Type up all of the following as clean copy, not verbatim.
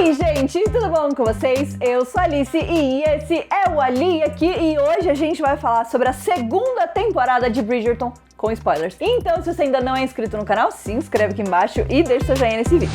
Oi gente, tudo bom com vocês? Eu sou a Alice e esse é o Ali aqui e hoje a gente vai falar sobre a segunda temporada de Bridgerton com spoilers. Então se você ainda não é inscrito no canal, se inscreve aqui embaixo e deixa seu joinha nesse vídeo.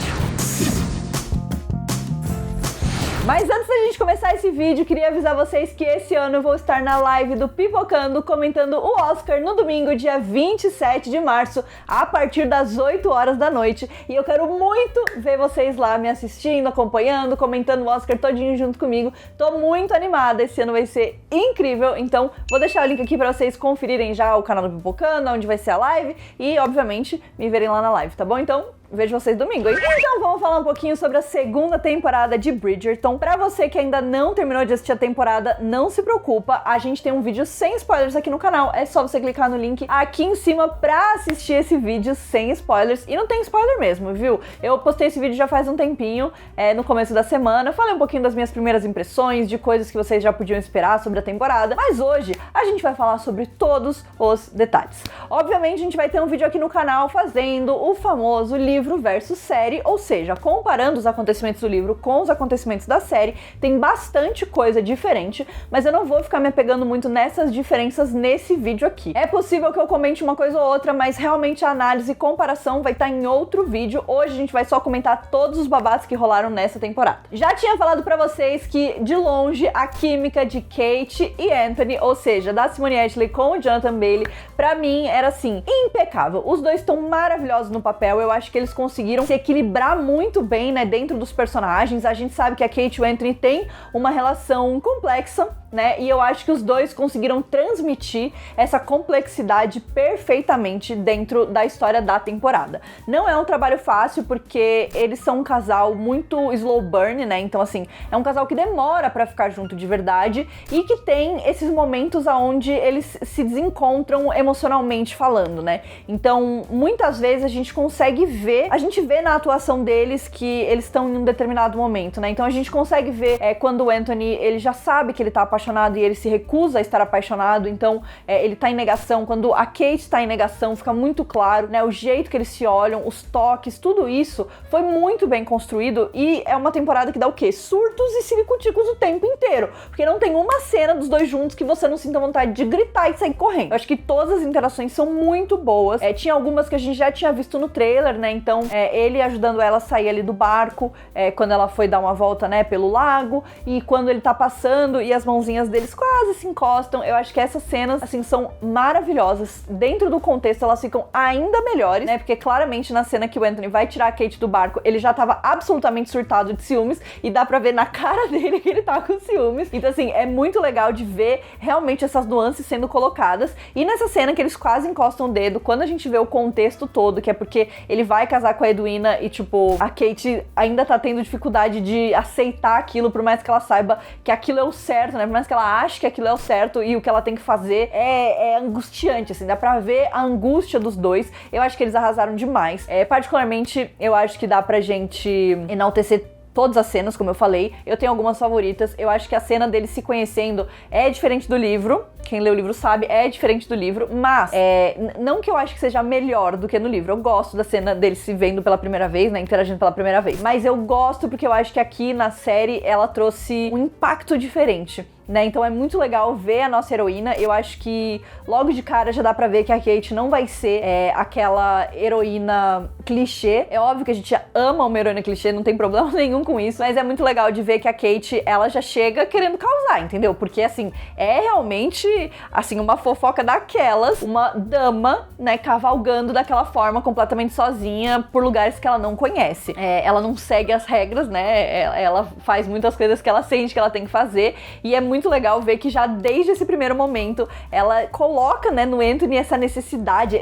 Mas antes da gente começar esse vídeo, queria avisar vocês que esse ano eu vou estar na live do Pipocando comentando o Oscar no domingo, dia 27 de março, a partir das 8 horas da noite. E eu quero muito ver vocês lá me assistindo, acompanhando, comentando o Oscar todinho junto comigo. Tô muito animada, esse ano vai ser incrível, então vou deixar o link aqui pra vocês conferirem já o canal do Pipocando, onde vai ser a live e, obviamente, me verem lá na live, tá bom? Então, vejo vocês domingo, hein? Então vamos falar um pouquinho sobre a segunda temporada de Bridgerton. Pra você que ainda não terminou de assistir a temporada, não se preocupa, a gente tem um vídeo sem spoilers aqui no canal. É só você clicar no link aqui em cima pra assistir esse vídeo sem spoilers. E não tem spoiler mesmo, viu? Eu postei esse vídeo já faz um tempinho, no começo da semana. Falei um pouquinho das minhas primeiras impressões, de coisas que vocês já podiam esperar sobre a temporada. Mas hoje a gente vai falar sobre todos os detalhes. Obviamente a gente vai ter um vídeo aqui no canal fazendo o famoso livro versus série, ou seja, comparando os acontecimentos do livro com os acontecimentos da série. Tem bastante coisa diferente, mas eu não vou ficar me apegando muito nessas diferenças nesse vídeo aqui. É possível que eu comente uma coisa ou outra, mas realmente a análise e comparação vai estar em outro vídeo. Hoje a gente vai só comentar todos os babados que rolaram nessa temporada. Já tinha falado pra vocês que, de longe, a química de Kate e Anthony, ou seja, da Simone Ashley com o Jonathan Bailey, pra mim era assim, impecável. Os dois estão maravilhosos no papel, eu acho que eles conseguiram se equilibrar muito bem, né, dentro dos personagens. A gente sabe que a Kate e o Anthony têm uma relação complexa, né, e eu acho que os dois conseguiram transmitir essa complexidade perfeitamente dentro da história da temporada. Não é um trabalho fácil, porque eles são um casal muito slow burn, né, então assim, é um casal que demora pra ficar junto de verdade e que tem esses momentos onde eles se desencontram emocionalmente falando, né, então muitas vezes a gente consegue ver, a gente vê na atuação deles que eles estão em um determinado momento, né? Então a gente consegue ver quando o Anthony, ele já sabe que ele tá apaixonado e ele se recusa a estar apaixonado, então ele tá em negação. Quando a Kate tá em negação, fica muito claro, né? O jeito que eles se olham, os toques, tudo isso foi muito bem construído e é uma temporada que dá o quê? Surtos e silicuticos o tempo inteiro, porque não tem uma cena dos dois juntos que você não sinta vontade de gritar e sair correndo. Eu acho que todas as interações são muito boas. Tinha algumas que a gente já tinha visto no trailer, né? Então, ele ajudando ela a sair ali do barco, quando ela foi dar uma volta, né, pelo lago, e quando ele tá passando e as mãozinhas deles quase se encostam. Eu acho que essas cenas, assim, são maravilhosas. Dentro do contexto, elas ficam ainda melhores, né, porque claramente na cena que o Anthony vai tirar a Kate do barco, ele já tava absolutamente surtado de ciúmes, e dá pra ver na cara dele que ele tá com ciúmes. Então, assim, é muito legal de ver realmente essas nuances sendo colocadas. E nessa cena que eles quase encostam o dedo, quando a gente vê o contexto todo, que é porque ele vai casar com a Edwina e, tipo, a Kate ainda tá tendo dificuldade de aceitar aquilo, por mais que ela saiba que aquilo é o certo, né? Por mais que ela ache que aquilo é o certo e o que ela tem que fazer é angustiante, assim, dá pra ver a angústia dos dois. Eu acho que eles arrasaram demais. Particularmente, eu acho que dá pra gente enaltecer todas as cenas, como eu falei. Eu tenho algumas favoritas. Eu acho que a cena deles se conhecendo é diferente do livro. Quem lê o livro sabe, é diferente do livro. Mas, não que eu acho que seja melhor do que no livro. Eu gosto da cena deles se vendo pela primeira vez, né, interagindo pela primeira vez. Mas eu gosto porque eu acho que aqui na série ela trouxe um impacto diferente, né? Então é muito legal ver a nossa heroína. Eu acho que logo de cara já dá pra ver que a Kate não vai ser aquela heroína clichê. É óbvio que a gente ama uma heroína clichê, não tem problema nenhum com isso, mas é muito legal de ver que a Kate, ela já chega querendo causar, entendeu? Porque, assim, é realmente, assim, uma fofoca daquelas, uma dama, né, cavalgando daquela forma, completamente sozinha, por lugares que ela não conhece. Ela não segue as regras, né? Ela faz muitas coisas que ela sente que ela tem que fazer, e é muito legal ver que já desde esse primeiro momento ela coloca, né, no Anthony essa necessidade,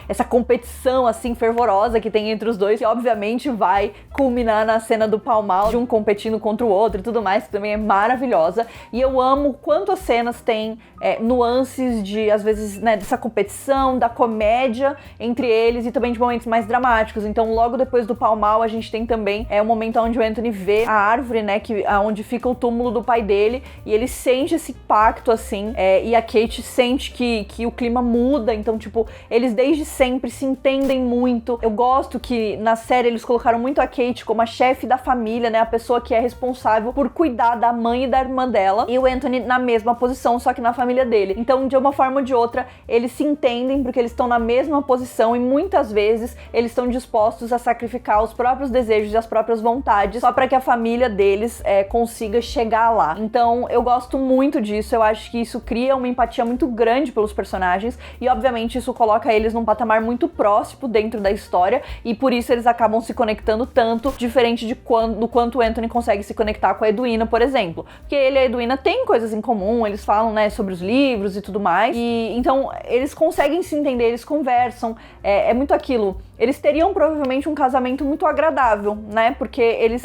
essa competição, assim, fervorosa que tem entre os dois, que obviamente vai culminar na cena do pau mal, de um competindo contra o outro e tudo mais, que também é maravilhosa. E eu amo quanto as cenas têm nuances de, às vezes, né, dessa competição, da comédia entre eles e também de momentos mais dramáticos. Então, logo depois do pau mal, a gente tem também o momento onde o Anthony vê a árvore, né, onde fica o túmulo do pai dele, dele, e ele sente esse impacto, assim, e a Kate sente que o clima muda, então, tipo, eles desde sempre se entendem muito. Eu gosto que na série eles colocaram muito a Kate como a chefe da família, né, a pessoa que é responsável por cuidar da mãe e da irmã dela, e o Anthony na mesma posição, só que na família dele. Então, de uma forma ou de outra, eles se entendem porque eles estão na mesma posição e muitas vezes eles estão dispostos a sacrificar os próprios desejos e as próprias vontades só para que a família deles consiga chegar lá. Então, eu gosto muito disso, eu acho que isso cria uma empatia muito grande pelos personagens e, obviamente, isso coloca eles num patamar muito próximo dentro da história e por isso eles acabam se conectando tanto, diferente do quanto o Anthony consegue se conectar com a Edwina, por exemplo. Porque ele e a Edwina têm coisas em comum, eles falam, né, sobre os livros e tudo mais, e então eles conseguem se entender, eles conversam, é muito aquilo. Eles teriam provavelmente um casamento muito agradável, né? Porque eles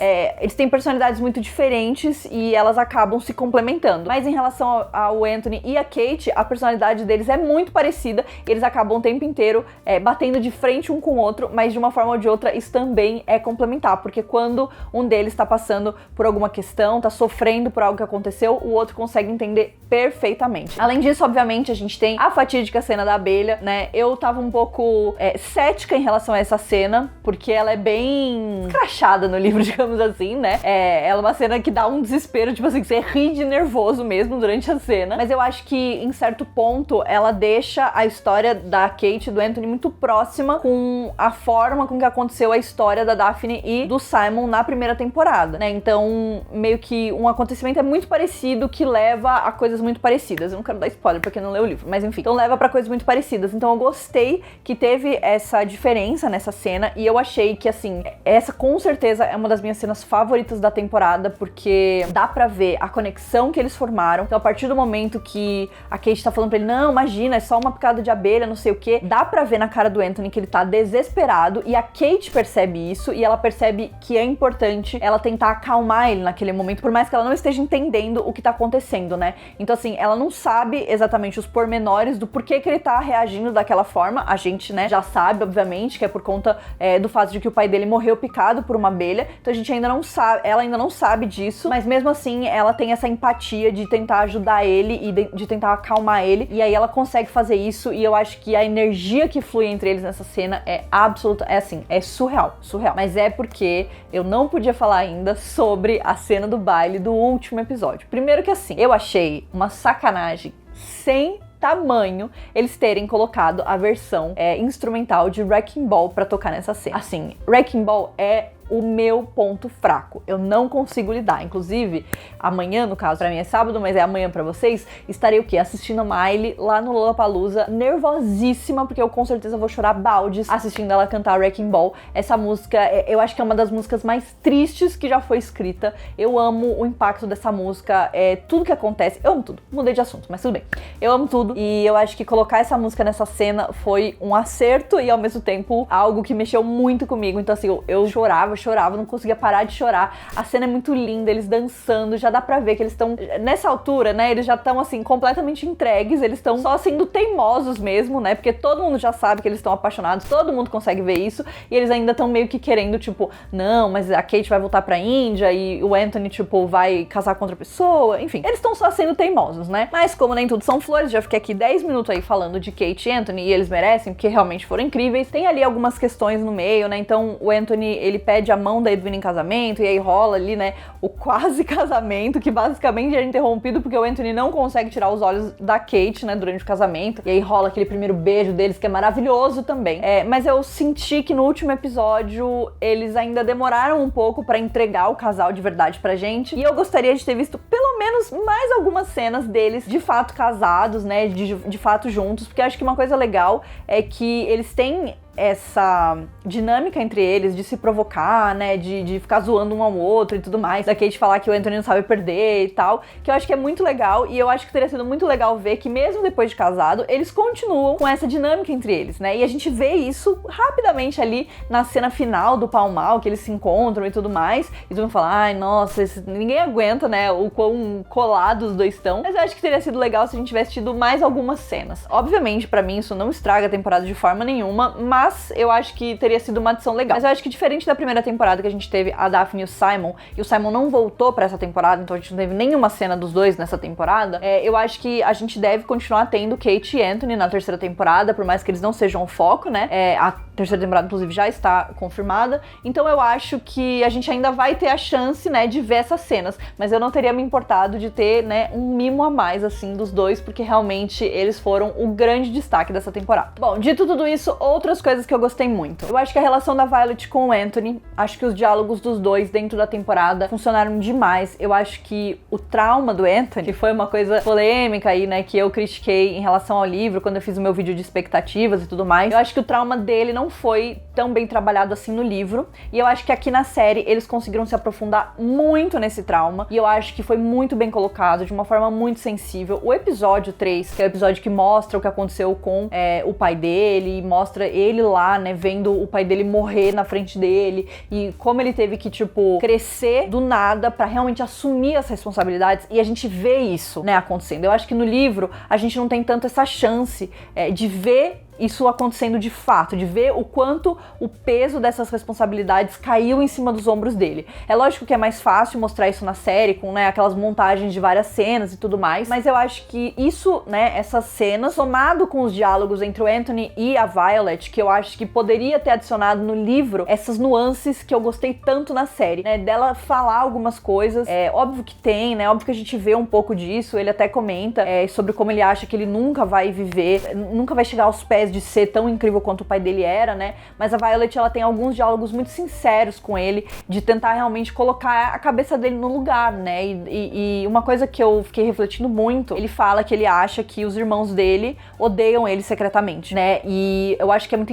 têm personalidades muito diferentes e elas acabam se complementando. Mas em relação ao Anthony e a Kate, a personalidade deles é muito parecida e eles acabam o tempo inteiro batendo de frente um com o outro, mas de uma forma ou de outra isso também é complementar, porque quando um deles tá passando por alguma questão, tá sofrendo por algo que aconteceu, o outro consegue entender perfeitamente. Além disso, obviamente, a gente tem a fatídica cena da abelha, né? Eu tava um pouco cética em relação a essa cena, porque ela é bem crachada no livro, digamos assim, né? Ela é uma cena que dá um desespero, tipo assim, você ri de nervoso mesmo durante a cena, mas eu acho que em certo ponto ela deixa a história da Kate e do Anthony muito próxima com a forma com que aconteceu a história da Daphne e do Simon na primeira temporada, né? Então, meio que um acontecimento é muito parecido que leva a coisas muito parecidas. Eu não quero dar spoiler pra quem não leu o livro, mas enfim. Então leva pra coisas muito parecidas. Então eu gostei que teve essa diferença nessa cena e eu achei que, assim, essa com certeza é uma das minhas cenas favoritas da temporada, porque dá pra ver a conexão que eles formaram. Então a partir do momento que a Kate tá falando pra ele, não, imagina, é só uma picada de abelha, não sei o que, dá pra ver na cara do Anthony que ele tá desesperado e a Kate percebe isso e ela percebe que é importante ela tentar acalmar ele naquele momento, por mais que ela não esteja entendendo o que tá acontecendo, né? Então, assim, ela não sabe exatamente os pormenores do porquê que ele tá reagindo daquela forma. A gente, né, já sabe, obviamente, que é por conta do fato de que o pai dele morreu picado por uma abelha. Então a gente ainda não sabe, ela ainda não sabe disso, mas mesmo assim ela tem essa empatia de tentar ajudar ele e de tentar acalmar ele, e aí ela consegue fazer isso, e eu acho que a energia que flui entre eles nessa cena é absoluta, é surreal. Mas é porque eu não podia falar ainda sobre a cena do baile do último episódio. Primeiro que, assim, eu achei uma sacanagem sem tamanho eles terem colocado a versão instrumental de Wrecking Ball pra tocar nessa cena. Assim, Wrecking Ball é o meu ponto fraco. Eu não consigo lidar. Inclusive, amanhã, no caso, pra mim é sábado, mas é amanhã pra vocês, estarei o quê? Assistindo a Miley lá no Lollapalooza, nervosíssima, porque eu com certeza vou chorar baldes assistindo ela cantar Wrecking Ball. Essa música, eu acho que é uma das músicas mais tristes que já foi escrita. Eu amo o impacto dessa música, tudo que acontece. Eu amo tudo. Mudei de assunto, mas tudo bem. Eu amo tudo e eu acho que colocar essa música nessa cena foi um acerto e, ao mesmo tempo, algo que mexeu muito comigo. Então, assim, eu chorava, não conseguia parar de chorar. A cena é muito linda, eles dançando, já dá pra ver que eles estão, nessa altura, né, eles já estão, assim, completamente entregues, eles estão só sendo teimosos mesmo, né, porque todo mundo já sabe que eles estão apaixonados, todo mundo consegue ver isso, e eles ainda estão meio que querendo, tipo, não, mas a Kate vai voltar pra Índia, e o Anthony, tipo, vai casar com outra pessoa, enfim, eles estão só sendo teimosos, né, mas como nem tudo são flores, já fiquei aqui 10 minutos aí falando de Kate e Anthony, e eles merecem, porque realmente foram incríveis. Tem ali algumas questões no meio, né, então o Anthony, ele pede a mão da Edwina em casamento, e aí rola ali, né, o quase casamento, que basicamente é interrompido porque o Anthony não consegue tirar os olhos da Kate, né, durante o casamento, e aí rola aquele primeiro beijo deles, que é maravilhoso também. Mas eu senti que no último episódio eles ainda demoraram um pouco pra entregar o casal de verdade pra gente, e eu gostaria de ter visto pelo menos mais algumas cenas deles de fato casados, né, de fato juntos, porque eu acho que uma coisa legal é que eles têm essa dinâmica entre eles de se provocar, né, de ficar zoando um ao outro e tudo mais, da Kate falar que o Anthony não sabe perder e tal, que eu acho que é muito legal, e eu acho que teria sido muito legal ver que mesmo depois de casado, eles continuam com essa dinâmica entre eles, né, e a gente vê isso rapidamente ali na cena final do Pau Mal, que eles se encontram e tudo mais, e todo mundo fala, ai, nossa, ninguém aguenta, né, o quão colados os dois estão, mas eu acho que teria sido legal se a gente tivesse tido mais algumas cenas. Obviamente, pra mim, isso não estraga a temporada de forma nenhuma, mas mas eu acho que teria sido uma adição legal. Mas eu acho que diferente da primeira temporada que a gente teve a Daphne e o Simon não voltou pra essa temporada, então a gente não teve nenhuma cena dos dois nessa temporada, eu acho que a gente deve continuar tendo Kate e Anthony na terceira temporada, por mais que eles não sejam o foco, né? A terceira temporada, inclusive, já está confirmada, então eu acho que a gente ainda vai ter a chance, né, de ver essas cenas, mas eu não teria me importado de ter, né, um mimo a mais, assim, dos dois, porque realmente eles foram o grande destaque dessa temporada. Bom, dito tudo isso, outras coisas que eu gostei muito. Eu acho que a relação da Violet com o Anthony, acho que os diálogos dos dois dentro da temporada funcionaram demais. Eu acho que o trauma do Anthony, que foi uma coisa polêmica aí, né, que eu critiquei em relação ao livro, quando eu fiz o meu vídeo de expectativas e tudo mais, eu acho que o trauma dele não foi tão bem trabalhado assim no livro, e eu acho que aqui na série eles conseguiram se aprofundar muito nesse trauma, e eu acho que foi muito bem colocado, de uma forma muito sensível. O episódio 3, que é o episódio que mostra o que aconteceu com o pai dele, e mostra ele lá, né, vendo o pai dele morrer na frente dele, e como ele teve que, tipo, crescer do nada pra realmente assumir as responsabilidades, e a gente vê isso, né, acontecendo. Eu acho que no livro a gente não tem tanto essa chance de ver isso acontecendo de fato, de ver o quanto o peso dessas responsabilidades caiu em cima dos ombros dele. É lógico que é mais fácil mostrar isso na série, com, né, aquelas montagens de várias cenas e tudo mais, mas eu acho que isso, né, essas cenas, somado com os diálogos entre o Anthony e a Violet, que eu acho que poderia ter adicionado no livro essas nuances que eu gostei tanto na série, né, dela falar algumas coisas, óbvio que tem, né, óbvio que a gente vê um pouco disso, ele até comenta sobre como ele acha que ele nunca vai viver, nunca vai chegar aos pés de ser tão incrível quanto o pai dele era, né? Mas a Violet, ela tem alguns diálogos muito sinceros com ele, de tentar realmente colocar a cabeça dele no lugar, né? E uma coisa que eu fiquei refletindo muito, ele fala que ele acha que os irmãos dele odeiam ele secretamente, né? E eu acho que é muito...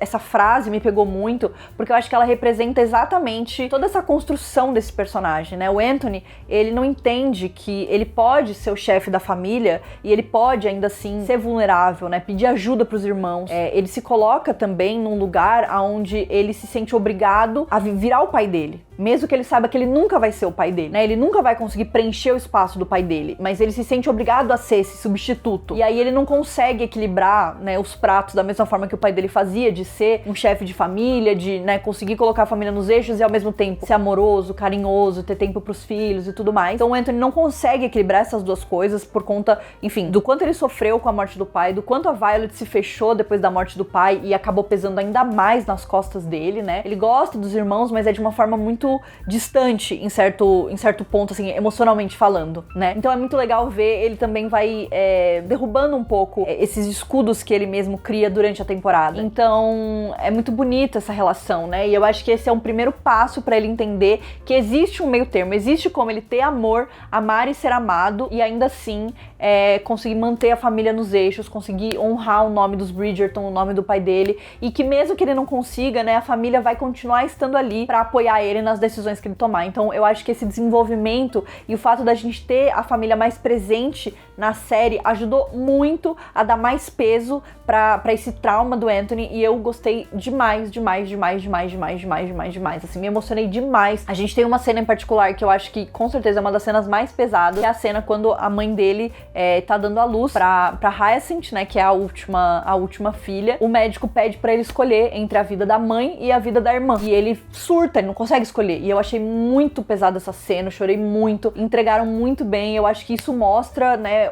Essa frase me pegou muito, porque eu acho que ela representa exatamente toda essa construção desse personagem, né? O Anthony, ele não entende que ele pode ser o chefe da família e ele pode ainda assim ser vulnerável, né? Pedir ajuda pros irmãos. Ele se coloca também num lugar onde ele se sente obrigado a virar o pai dele. Mesmo que ele saiba que ele nunca vai ser o pai dele, né? Ele nunca vai conseguir preencher o espaço do pai dele, mas ele se sente obrigado a ser esse substituto. E aí ele não consegue equilibrar, né, os pratos da mesma forma que o pai dele fazia, de ser um chefe de família, de, né, conseguir colocar a família nos eixos e ao mesmo tempo ser amoroso, carinhoso, ter tempo pros filhos e tudo mais. Então o Anthony não consegue equilibrar essas duas coisas por conta, enfim, do quanto ele sofreu com a morte do pai, do quanto a Violet se fechou depois da morte do pai e acabou pesando ainda mais nas costas dele, né? Ele gosta dos irmãos, mas é de uma forma muito distante em certo ponto, assim, emocionalmente falando, né? Então é muito legal ver, ele também vai derrubando um pouco esses escudos que ele mesmo cria durante a temporada. Então é muito bonita essa relação, né? E eu acho que esse é um primeiro passo pra ele entender que existe um meio termo, existe como ele ter amor, amar e ser amado, e ainda assim conseguir manter a família nos eixos, conseguir honrar o nome dos Bridgerton, o nome do pai dele, e que mesmo que ele não consiga, né, a família vai continuar estando ali pra apoiar ele nas decisões que ele tomar. Então eu acho que esse desenvolvimento e o fato da gente ter a família mais presente na série ajudou muito a dar mais peso pra esse trauma do Anthony, e eu gostei demais, assim, me emocionei demais. A gente tem uma cena em particular que eu acho que com certeza é uma das cenas mais pesadas, que é a cena quando a mãe dele tá dando à luz pra Hyacinth, né, que é a última filha. O médico pede pra ele escolher entre a vida da mãe e a vida da irmã, e ele surta, ele não consegue escolher, e eu achei muito pesada essa cena, eu chorei muito, entregaram muito bem. Eu acho que isso mostra, né,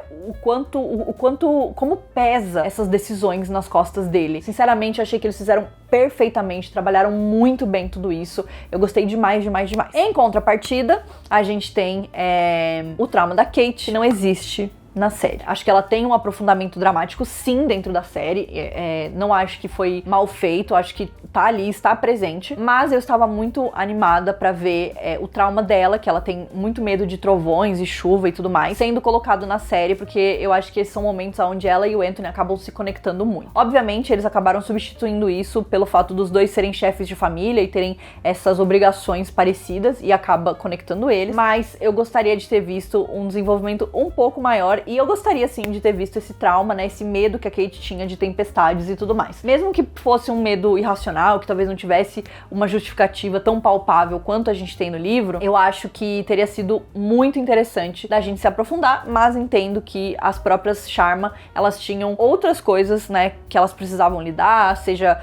como pesa essas decisões nas costas dele. Sinceramente, eu achei que eles fizeram perfeitamente, trabalharam muito bem tudo isso. Eu gostei demais. Em contrapartida, a gente tem o trauma da Kate, que não existe na série. Acho que ela tem um aprofundamento dramático, sim, dentro da série. Não acho que foi mal feito, acho que tá ali, está presente, mas eu estava muito animada pra ver o trauma dela, que ela tem muito medo de trovões e chuva e tudo mais, sendo colocado na série, porque eu acho que esses são momentos onde ela e o Anthony acabam se conectando muito. Obviamente, eles acabaram substituindo isso pelo fato dos dois serem chefes de família e terem essas obrigações parecidas, e acaba conectando eles, mas eu gostaria de ter visto um desenvolvimento um pouco maior melhor. E eu gostaria, sim, de ter visto esse trauma, né, esse medo que a Kate tinha de tempestades e tudo mais. Mesmo que fosse um medo irracional, que talvez não tivesse uma justificativa tão palpável quanto a gente tem no livro, eu acho que teria sido muito interessante da gente se aprofundar, mas entendo que as próprias Sharma, elas tinham outras coisas, né, que elas precisavam lidar, seja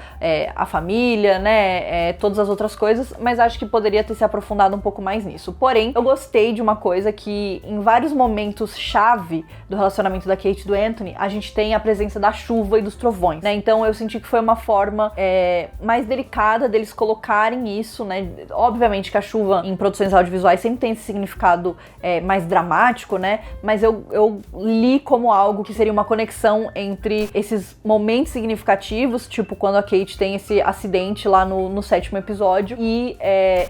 a família, né, todas as outras coisas, mas acho que poderia ter se aprofundado um pouco mais nisso. Porém, eu gostei de uma coisa que em vários momentos chave do relacionamento da Kate e do Anthony, a gente tem a presença da chuva e dos trovões, né, então eu senti que foi uma forma mais delicada deles colocarem isso, né, obviamente que a chuva em produções audiovisuais sempre tem esse significado mais dramático, né, mas eu li como algo que seria uma conexão entre esses momentos significativos, tipo quando a Kate tem esse acidente lá no 7º episódio e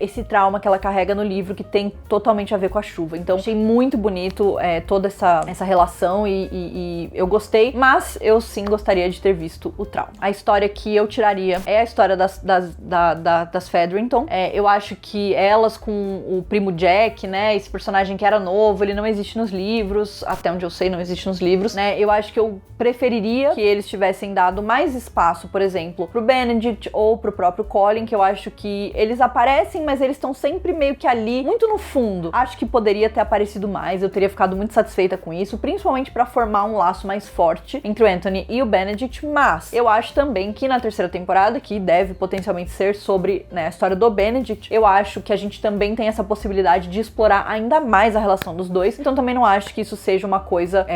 esse trauma que ela carrega no livro que tem totalmente a ver com a chuva. Então achei muito bonito toda essa relação e eu gostei, mas eu sim gostaria de ter visto o trauma. A história que eu tiraria é a história das Featherington. Eu acho que elas com o primo Jack, né, esse personagem que era novo, ele não existe nos livros, até onde eu sei não existe nos livros, né, eu acho que eu preferiria que eles tivessem dado mais espaço, por exemplo, pro Benedict ou pro próprio Colin, que eu acho que eles aparecem, mas eles estão sempre meio que ali, muito no fundo. Acho que poderia ter aparecido mais, eu teria ficado muito satisfeita com isso, principalmente pra formar um laço mais forte entre o Anthony e o Benedict, mas eu acho também que na 3ª temporada, que deve potencialmente ser sobre, né, a história do Benedict, eu acho que a gente também tem essa possibilidade de explorar ainda mais a relação dos dois, então também não acho que isso seja uma coisa,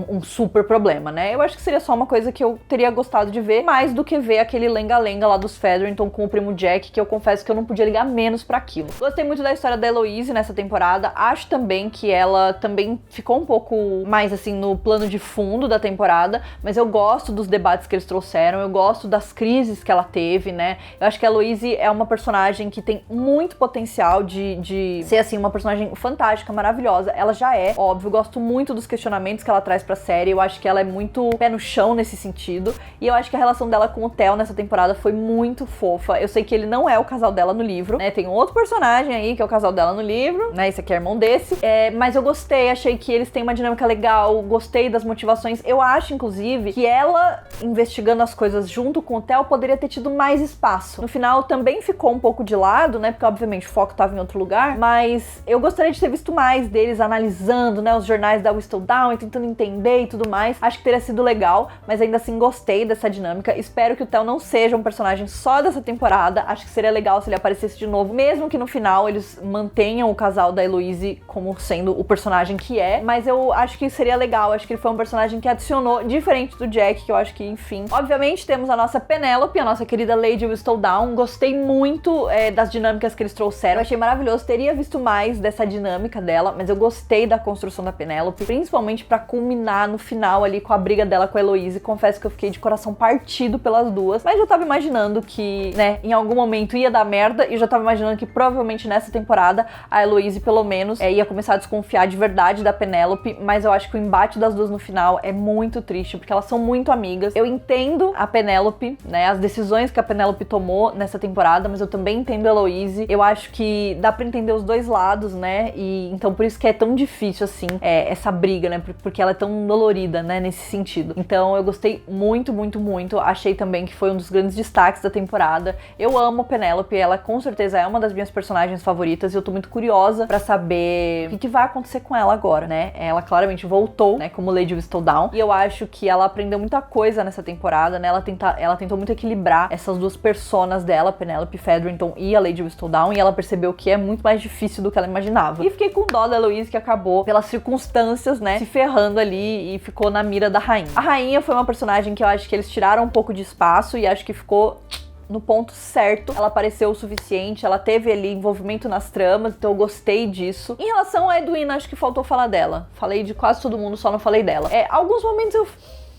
um super problema, né? Eu acho que seria só uma coisa que eu teria gostado de ver, mais do que ver aquele lenga-lenga lá dos Featherington com o primo Jack, que eu confesso que eu não podia ligar menos pra aquilo. Gostei muito da história da Eloise nessa temporada, acho também que ela também ficou um pouco mais, assim, no plano de fundo da temporada, mas eu gosto dos debates que eles trouxeram, eu gosto das crises que ela teve, né? Eu acho que a Eloise é uma personagem que tem muito potencial de ser, assim, uma personagem fantástica, maravilhosa. Ela já é, óbvio, eu gosto muito dos questionamentos que ela traz pra série, eu acho que ela é muito pé no chão nesse sentido, e eu acho que a relação dela com o Theo nessa temporada foi muito fofa. Eu sei que ele não é o casal dela no livro, né, tem um outro personagem aí que é o casal dela no livro, né, esse aqui é irmão desse, mas eu gostei, achei que eles têm uma dinâmica legal, gostei das motivações, eu acho, inclusive, que ela, investigando as coisas junto com o Theo, poderia ter tido mais espaço. No final, também ficou um pouco de lado, né, porque obviamente o foco tava em outro lugar, mas eu gostaria de ter visto mais deles analisando, né, os jornais da Whistledown e tentando entender e tudo mais. Acho que teria sido legal, mas ainda assim gostei dessa dinâmica. Espero que o Theo não seja um personagem só dessa temporada. Acho que seria legal se ele aparecesse de novo, mesmo que no final eles mantenham o casal da Eloise como sendo o personagem que é, mas eu acho que seria legal. Acho que ele foi um personagem que adicionou, diferente do Jack, que eu acho que, enfim. Obviamente temos a nossa Penelope, a nossa querida Lady Whistledown. Gostei muito das dinâmicas que eles trouxeram. Eu achei maravilhoso. Teria visto mais dessa dinâmica dela, mas eu gostei da construção da Penelope, principalmente pra culminar no final ali com a briga dela com a Eloise. Confesso que eu fiquei de coração partido pelas duas, mas eu tava imaginando que, né, em algum momento ia dar merda, e eu já tava imaginando que provavelmente nessa temporada a Eloise, pelo menos, ia começar a desconfiar de verdade da Penelope, mas eu acho que o embate das duas no final é muito triste, porque elas são muito amigas. Eu entendo a Penelope, né, as decisões que a Penelope tomou nessa temporada, mas eu também entendo a Eloise. Eu acho que dá pra entender os dois lados, né, e então por isso que é tão difícil, assim, essa briga, né, porque ela é tão dolorida, né, nesse sentido. Então eu gostei muito, muito, muito. Achei também que foi um dos grandes destaques da temporada. Eu amo a Penelope, ela com certeza é uma das minhas personagens favoritas e eu tô muito curiosa pra saber o que vai acontecer com ela agora, né? Ela claramente voltou, né, como Lady Whistledown, e eu acho que ela aprendeu muita coisa nessa temporada, né? Ela tentou muito equilibrar essas duas personas dela, Penelope Featherington e a Lady Whistledown, e ela percebeu que é muito mais difícil do que ela imaginava. E fiquei com dó da Eloise, que acabou, pelas circunstâncias, né, se ferrando ali e ficou na mira da rainha. A rainha foi uma personagem que eu acho que eles tiraram um pouco de espaço e acho que ficou no ponto certo. Ela apareceu o suficiente, ela teve ali envolvimento nas tramas, então eu gostei disso. Em relação a Edwina, acho que faltou falar dela. Falei de quase todo mundo, só não falei dela. Alguns momentos eu...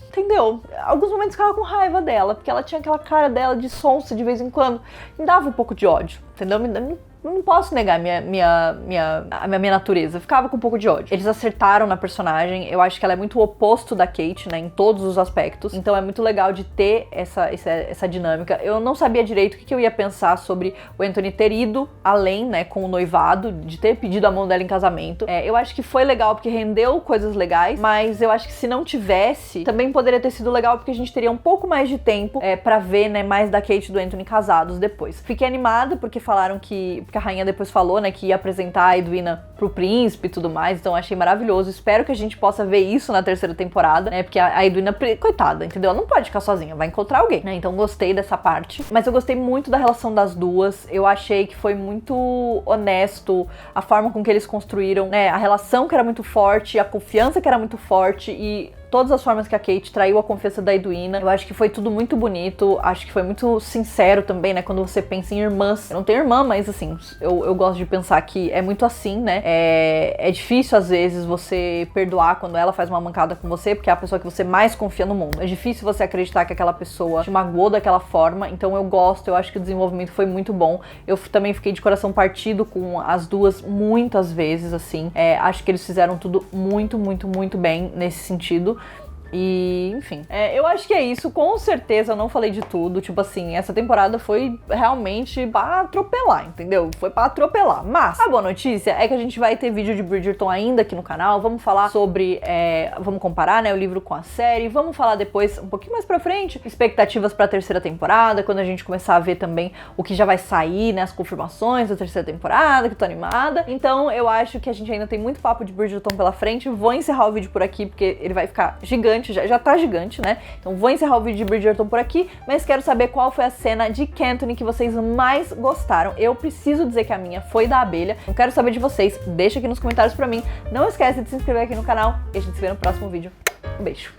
Entendeu? Alguns momentos eu ficava com raiva dela, porque ela tinha aquela cara dela de sonsa de vez em quando. Me dava um pouco de ódio, entendeu? Me não posso negar a minha natureza. Eu ficava com um pouco de ódio. Eles acertaram na personagem. Eu acho que ela é muito o oposto da Kate, né? Em todos os aspectos. Então é muito legal de ter essa dinâmica. Eu não sabia direito o que eu ia pensar sobre o Anthony ter ido além, né? Com o noivado, de ter pedido a mão dela em casamento. Eu acho que foi legal porque rendeu coisas legais, mas eu acho que se não tivesse, também poderia ter sido legal porque a gente teria um pouco mais de tempo pra ver, né? Mais da Kate e do Anthony casados depois. Fiquei animada porque falaram que a rainha depois falou, né, que ia apresentar a Edwina pro príncipe e tudo mais, então achei maravilhoso. Espero que a gente possa ver isso na terceira temporada, né, porque a Edwina, coitada, entendeu? Ela não pode ficar sozinha, vai encontrar alguém, né, então gostei dessa parte. Mas eu gostei muito da relação das duas, eu achei que foi muito honesto a forma com que eles construíram, né, a relação que era muito forte, a confiança que era muito forte e todas as formas que a Kate traiu a confiança da Edwina. Eu acho que foi tudo muito bonito, acho que foi muito sincero também, né, quando você pensa em irmãs. Eu não tenho irmã, mas assim, eu gosto de pensar que é muito assim, né, é difícil às vezes você perdoar quando ela faz uma mancada com você, porque é a pessoa que você mais confia no mundo. É difícil você acreditar que aquela pessoa te magoou daquela forma, então eu acho que o desenvolvimento foi muito bom. Eu também fiquei de coração partido com as duas muitas vezes, assim. Acho que eles fizeram tudo muito, muito, muito bem nesse sentido. E, enfim, eu acho que é isso. Com certeza eu não falei de tudo. Tipo assim, essa temporada foi realmente pra atropelar, entendeu? Foi pra atropelar. Mas a boa notícia é que a gente vai ter vídeo de Bridgerton ainda aqui no canal. Vamos falar sobre, vamos comparar, né, o livro com a série. Vamos falar depois, um pouquinho mais pra frente, expectativas pra terceira temporada, quando a gente começar a ver também o que já vai sair, né, as confirmações da terceira temporada, que eu tô animada. Então eu acho que a gente ainda tem muito papo de Bridgerton pela frente. Vou encerrar o vídeo por aqui, porque ele vai ficar gigante. Já tá gigante, né? Então vou encerrar o vídeo de Bridgerton por aqui, mas quero saber qual foi a cena de Cantony que vocês mais gostaram. Eu preciso dizer que a minha foi da abelha. Eu quero saber de vocês. Deixa aqui nos comentários pra mim. Não esquece de se inscrever aqui no canal e a gente se vê no próximo vídeo. Um beijo!